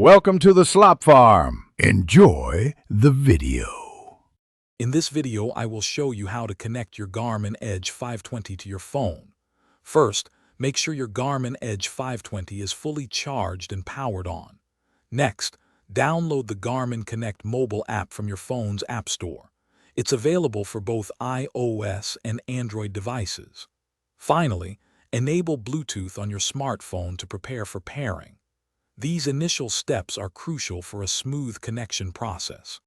Welcome to the Slop Farm. Enjoy the video. In this video, I will show you how to connect your Garmin Edge 520 to your phone. First, make sure your Garmin Edge 520 is fully charged and powered on. Next, download the Garmin Connect mobile app from your phone's App Store. It's available for both iOS and Android devices. Finally, enable Bluetooth on your smartphone to prepare for pairing. These initial steps are crucial for a smooth connection process.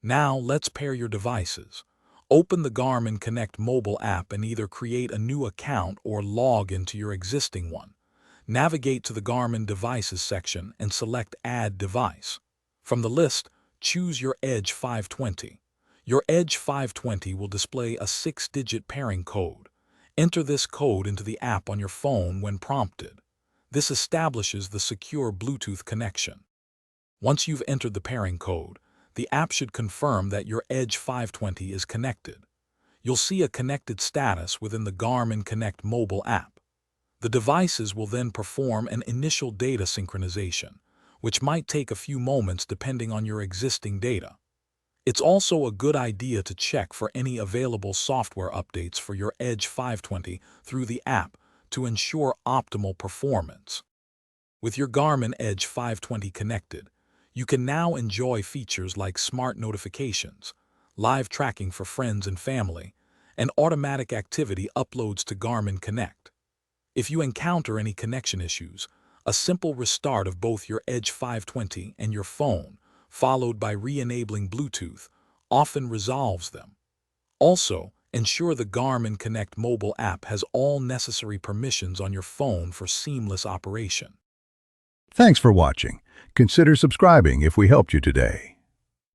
Now let's pair your devices. Open the Garmin Connect mobile app and either create a new account or log into your existing one. Navigate to the Garmin Devices section and select Add Device. From the list, choose your Edge 520. Your Edge 520 will display a 6-digit pairing code. Enter this code into the app on your phone when prompted. This establishes the secure Bluetooth connection. Once you've entered the pairing code, the app should confirm that your Edge 520 is connected. You'll see a connected status within the Garmin Connect mobile app. The devices will then perform an initial data synchronization, which might take a few moments depending on your existing data. It's also a good idea to check for any available software updates for your Edge 520 through the app to ensure optimal performance. With your Garmin Edge 520 connected, you can now enjoy features like smart notifications, live tracking for friends and family, and automatic activity uploads to Garmin Connect. If you encounter any connection issues, a simple restart of both your Edge 520 and your phone, followed by re-enabling Bluetooth, often resolves them. Also, ensure the Garmin Connect mobile app has all necessary permissions on your phone for seamless operation. Thanks for watching. Consider subscribing if we helped you today.